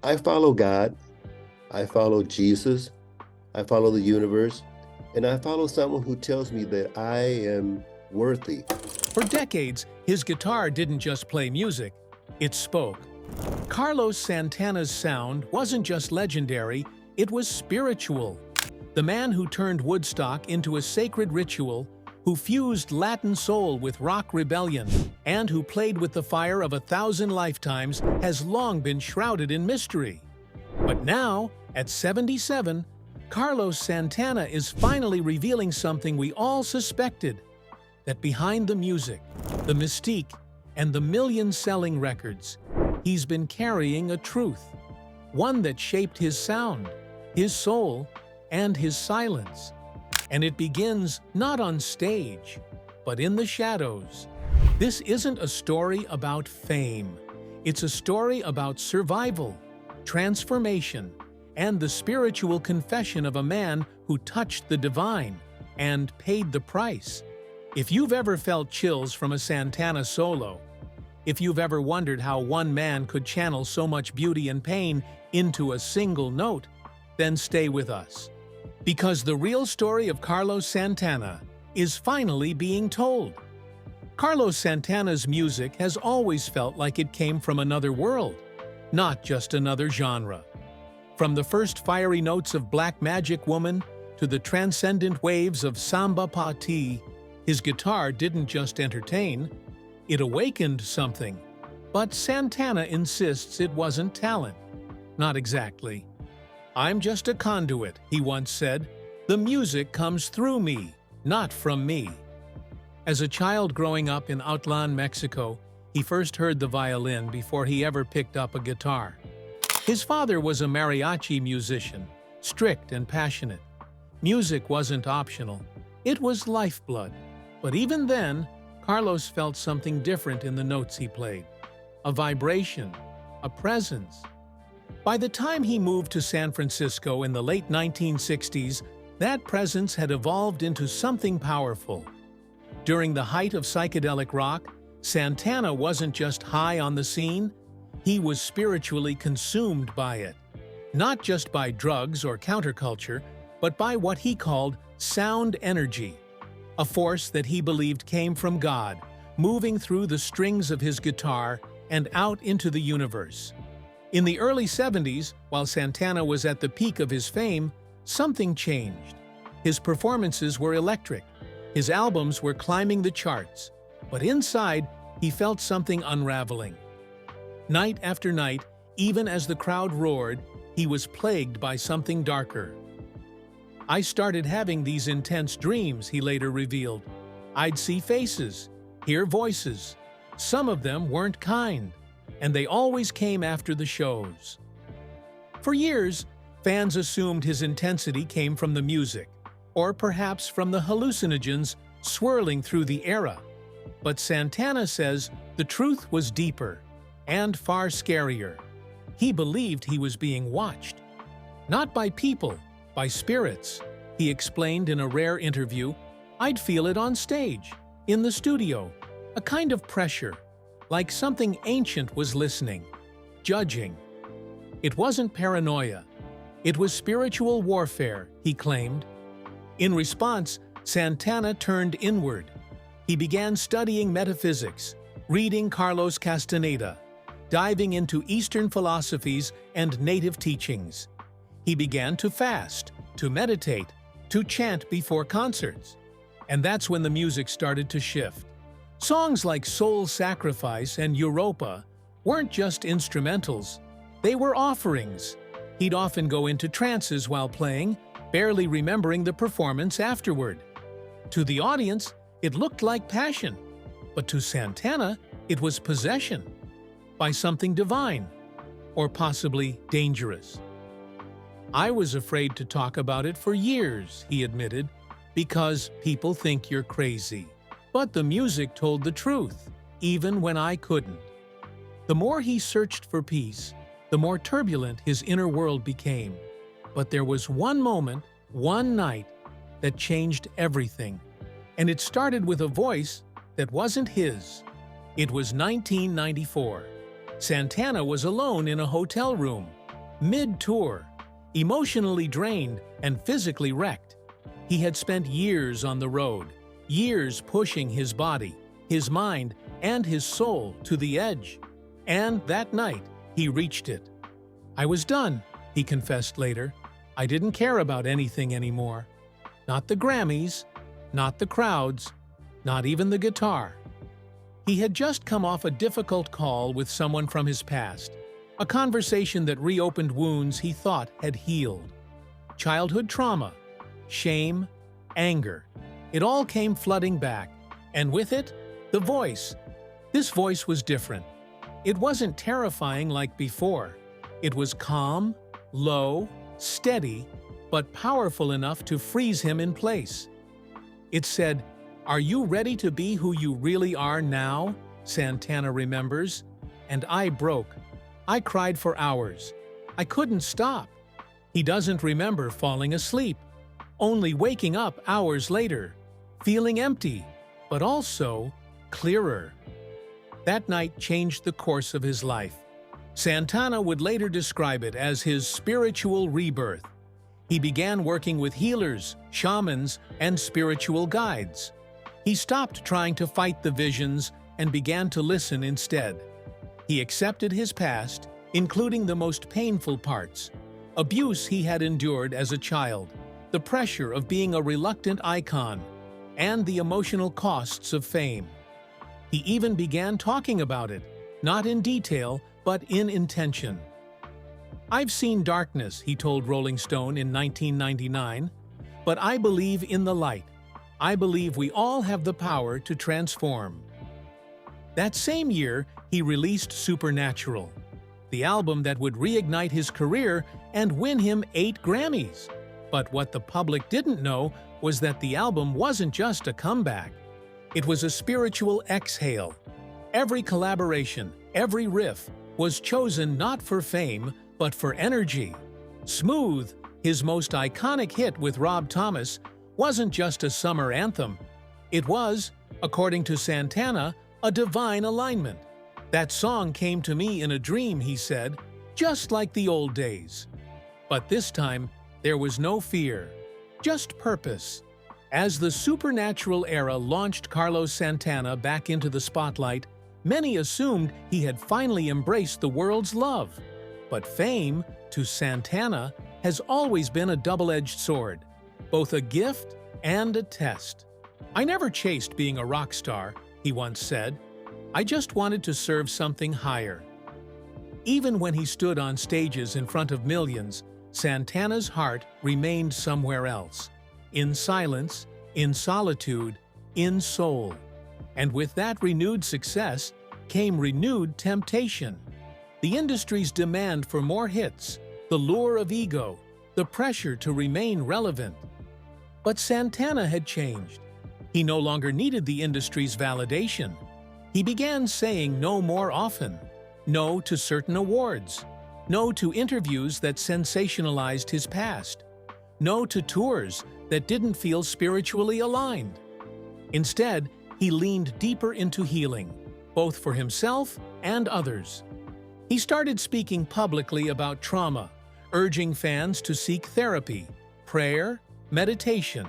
I follow God, I follow Jesus, I follow the universe, and I follow someone who tells me that I am worthy. For decades, his guitar didn't just play music, it spoke. Carlos Santana's sound wasn't just legendary, it was spiritual. The man who turned Woodstock into a sacred ritual, who fused Latin soul with rock rebellion, and who played with the fire of 1,000 lifetimes has long been shrouded in mystery. But now, at 77, Carlos Santana is finally revealing something we all suspected: that behind the music, the mystique, and the million-selling records, he's been carrying a truth, one that shaped his sound, his soul, and his silence. And it begins not on stage, but in the shadows. This isn't a story about fame. It's a story about survival, transformation, and the spiritual confession of a man who touched the divine and paid the price. If you've ever felt chills from a Santana solo, if you've ever wondered how one man could channel so much beauty and pain into a single note, then stay with us. Because the real story of Carlos Santana is finally being told. Carlos Santana's music has always felt like it came from another world, not just another genre. From the first fiery notes of Black Magic Woman to the transcendent waves of Samba Pati, his guitar didn't just entertain, it awakened something. But Santana insists it wasn't talent. Not exactly. "I'm just a conduit," he once said. "The music comes through me, not from me." As a child growing up in Outlan, Mexico, he first heard the violin before he ever picked up a guitar. His father was a mariachi musician, strict and passionate. Music wasn't optional. It was lifeblood. But even then, Carlos felt something different in the notes he played. A vibration, a presence. By the time he moved to San Francisco in the late 1960s, that presence had evolved into something powerful. During the height of psychedelic rock, Santana wasn't just high on the scene, he was spiritually consumed by it. Not just by drugs or counterculture, but by what he called sound energy, a force that he believed came from God, moving through the strings of his guitar and out into the universe. In the early 70s, while Santana was at the peak of his fame, something changed. His performances were electric. His albums were climbing the charts. But inside, he felt something unraveling. Night after night, even as the crowd roared, he was plagued by something darker. "I started having these intense dreams," he later revealed. "I'd see faces, hear voices. Some of them weren't kind, and they always came after the shows." For years, fans assumed his intensity came from the music, or perhaps from the hallucinogens swirling through the era. But Santana says the truth was deeper and far scarier. He believed he was being watched. Not by people, by spirits. He explained in a rare interview, "I'd feel it on stage, in the studio, a kind of pressure, like something ancient was listening, judging." It wasn't paranoia. It was spiritual warfare, he claimed. In response, Santana turned inward. He began studying metaphysics, reading Carlos Castaneda, diving into Eastern philosophies and native teachings. He began to fast, to meditate, to chant before concerts. And that's when the music started to shift. Songs like Soul Sacrifice and Europa weren't just instrumentals, they were offerings. He'd often go into trances while playing, barely remembering the performance afterward. To the audience, it looked like passion, but to Santana, it was possession by something divine, or possibly dangerous. "I was afraid to talk about it for years," he admitted, "because people think you're crazy. But the music told the truth, even when I couldn't." The more he searched for peace, the more turbulent his inner world became. But there was one moment, one night, that changed everything. And it started with a voice that wasn't his. It was 1994. Santana was alone in a hotel room. Mid-tour, emotionally drained and physically wrecked. He had spent years on the road, years pushing his body, his mind, and his soul to the edge. And that night, he reached it. "I was done," he confessed later. "I didn't care about anything anymore. Not the Grammys, not the crowds, not even the guitar." He had just come off a difficult call with someone from his past, a conversation that reopened wounds he thought had healed. Childhood trauma, shame, anger, it all came flooding back, and with it, the voice. This voice was different. It wasn't terrifying like before. It was calm, low, steady, but powerful enough to freeze him in place. It said, "Are you ready to be who you really are now?" Santana remembers. And I broke. I cried for hours. I couldn't stop. He doesn't remember falling asleep, only waking up hours later, feeling empty, but also clearer. That night changed the course of his life. Santana would later describe it as his spiritual rebirth. He began working with healers, shamans, and spiritual guides. He stopped trying to fight the visions and began to listen instead. He accepted his past, including the most painful parts, abuse he had endured as a child, the pressure of being a reluctant icon, and the emotional costs of fame. He even began talking about it, not in detail, but in intention. "I've seen darkness," he told Rolling Stone in 1999, "but I believe in the light. I believe we all have the power to transform." That same year, he released Supernatural, the album that would reignite his career and win him 8 Grammys. But what the public didn't know was that the album wasn't just a comeback. It was a spiritual exhale. Every collaboration, every riff, was chosen not for fame, but for energy. Smooth, his most iconic hit with Rob Thomas, wasn't just a summer anthem. It was, according to Santana, a divine alignment. "That song came to me in a dream," he said, "just like the old days." But this time, there was no fear, just purpose. As the supernatural era launched Carlos Santana back into the spotlight, many assumed he had finally embraced the world's love. But fame, to Santana, has always been a double-edged sword, both a gift and a test. "I never chased being a rock star," he once said. "I just wanted to serve something higher." Even when he stood on stages in front of millions, Santana's heart remained somewhere else. In silence, in solitude, in soul. And with that renewed success came renewed temptation. The industry's demand for more hits, the lure of ego, the pressure to remain relevant. But Santana had changed. He no longer needed the industry's validation. He began saying no more often, no to certain awards, no to interviews that sensationalized his past, no to tours that didn't feel spiritually aligned. Instead, he leaned deeper into healing, both for himself and others. He started speaking publicly about trauma, urging fans to seek therapy, prayer, meditation,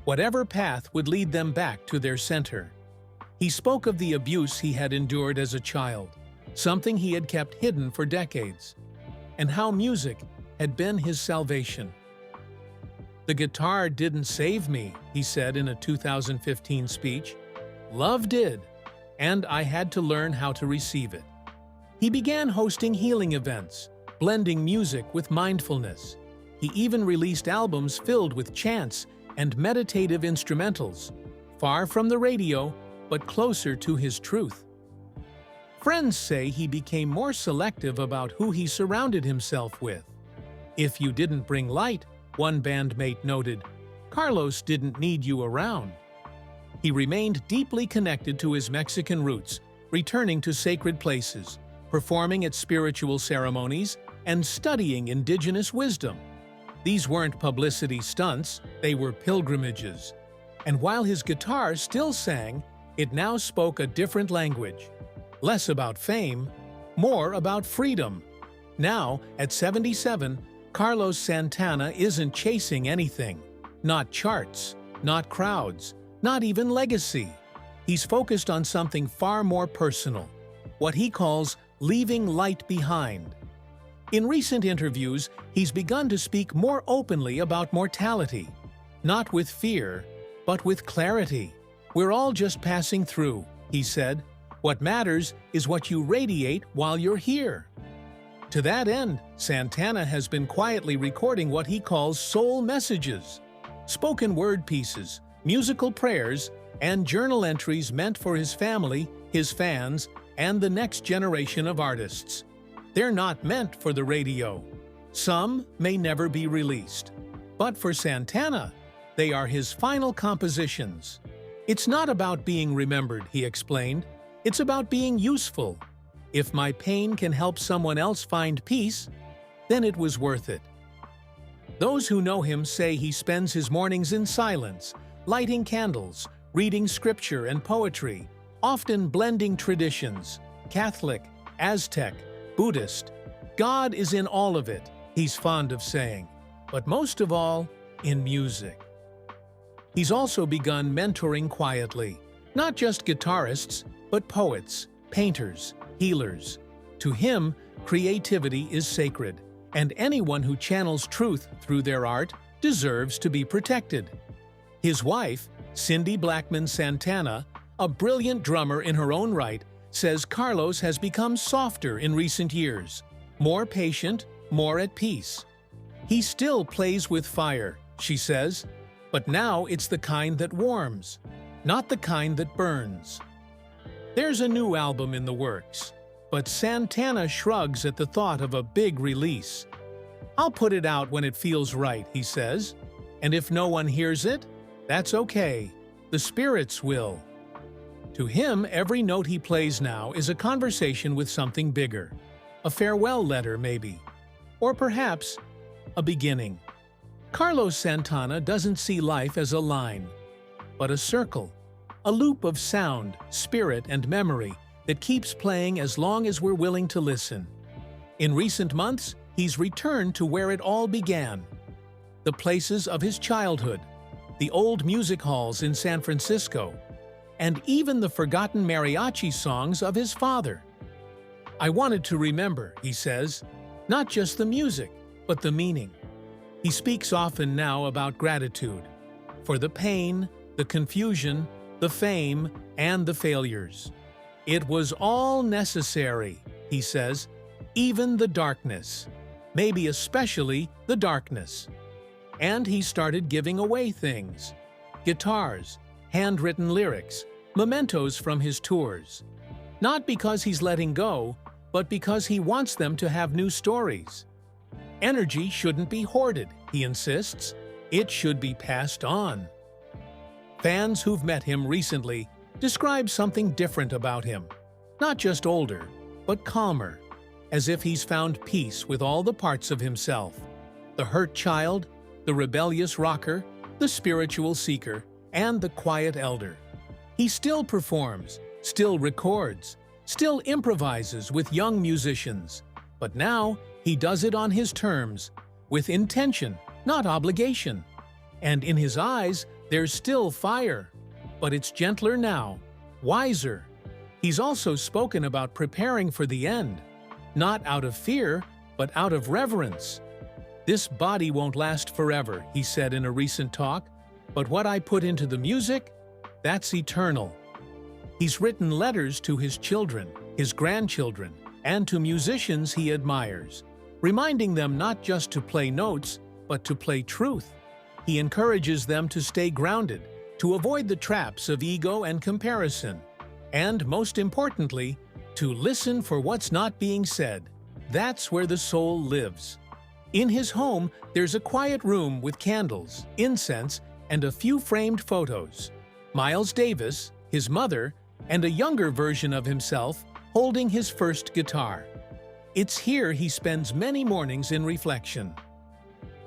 whatever path would lead them back to their center. He spoke of the abuse he had endured as a child, something he had kept hidden for decades, and how music had been his salvation. "The guitar didn't save me," he said in a 2015 speech. "Love did, and I had to learn how to receive it." He began hosting healing events, blending music with mindfulness. He even released albums filled with chants and meditative instrumentals, far from the radio, but closer to his truth. Friends say he became more selective about who he surrounded himself with. "If you didn't bring light," one bandmate noted, "Carlos didn't need you around." He remained deeply connected to his Mexican roots, returning to sacred places, performing at spiritual ceremonies, and studying indigenous wisdom. These weren't publicity stunts, they were pilgrimages. And while his guitar still sang, it now spoke a different language. Less about fame, more about freedom. Now, at 77, Carlos Santana isn't chasing anything. Not charts, not crowds, not even legacy. He's focused on something far more personal, what he calls leaving light behind. In recent interviews, he's begun to speak more openly about mortality. Not with fear, but with clarity. "We're all just passing through," he said. "What matters is what you radiate while you're here." To that end, Santana has been quietly recording what he calls soul messages, spoken word pieces, musical prayers, and journal entries meant for his family, his fans, and the next generation of artists. They're not meant for the radio. Some may never be released. But for Santana, they are his final compositions. "It's not about being remembered," he explained. "It's about being useful. If my pain can help someone else find peace, then it was worth it." Those who know him say he spends his mornings in silence, lighting candles, reading scripture and poetry, often blending traditions, Catholic, Aztec, Buddhist. God is in all of it, he's fond of saying, but most of all, in music. He's also begun mentoring quietly, not just guitarists, but poets, painters, healers. To him, creativity is sacred, and anyone who channels truth through their art deserves to be protected. His wife, Cindy Blackman Santana, a brilliant drummer in her own right, says Carlos has become softer in recent years, more patient, more at peace. "He still plays with fire," she says, "but now it's the kind that warms, not the kind that burns." There's a new album in the works, but Santana shrugs at the thought of a big release. "I'll put it out when it feels right," he says, "and if no one hears it, that's okay. The spirits will." To him, every note he plays now is a conversation with something bigger. A farewell letter, maybe. Or perhaps a beginning. Carlos Santana doesn't see life as a line, but a circle, a loop of sound, spirit, and memory that keeps playing as long as we're willing to listen. In recent months, he's returned to where it all began. The places of his childhood, the old music halls in San Francisco, and even the forgotten mariachi songs of his father. "I wanted to remember," he says, "not just the music, but the meaning." He speaks often now about gratitude for the pain, the confusion, the fame, and the failures. "It was all necessary," he says, "even the darkness, maybe especially the darkness." And he started giving away things: guitars, handwritten lyrics, mementos from his tours. Not because he's letting go, but because he wants them to have new stories. Energy shouldn't be hoarded, he insists. It should be passed on. Fans who've met him recently describe something different about him. Not just older, but calmer, as if he's found peace with all the parts of himself. The hurt child, the rebellious rocker, the spiritual seeker, and the quiet elder. He still performs, still records, still improvises with young musicians. But now, he does it on his terms, with intention, not obligation. And in his eyes, there's still fire. But it's gentler now, wiser. He's also spoken about preparing for the end, not out of fear, but out of reverence. "This body won't last forever," he said in a recent talk, "but what I put into the music, that's eternal." He's written letters to his children, his grandchildren, and to musicians he admires, reminding them not just to play notes, but to play truth. He encourages them to stay grounded, to avoid the traps of ego and comparison, and most importantly, to listen for what's not being said. That's where the soul lives. In his home, there's a quiet room with candles, incense, and a few framed photos. Miles Davis, his mother, and a younger version of himself holding his first guitar. It's here he spends many mornings in reflection.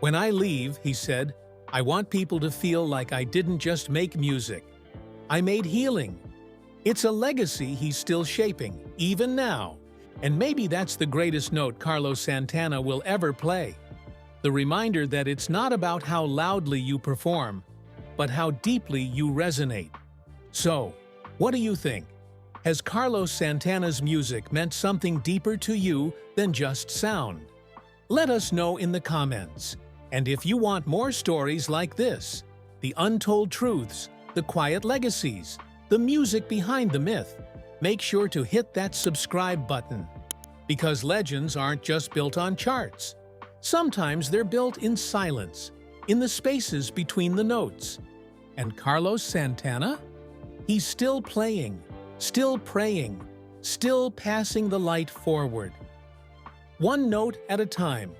"When I leave," he said, "I want people to feel like I didn't just make music. I made healing." It's a legacy he's still shaping, even now, And maybe that's the greatest note Carlos Santana will ever play. The reminder that it's not about how loudly you perform, but how deeply you resonate. So, what do you think? Has Carlos Santana's music meant something deeper to you than just sound? Let us know in the comments. And if you want more stories like this, the untold truths, the quiet legacies, the music behind the myth, make sure to hit that subscribe button. Because legends aren't just built on charts. Sometimes they're built in silence, in the spaces between the notes. And Carlos Santana? He's still playing, still praying, still passing the light forward. One note at a time.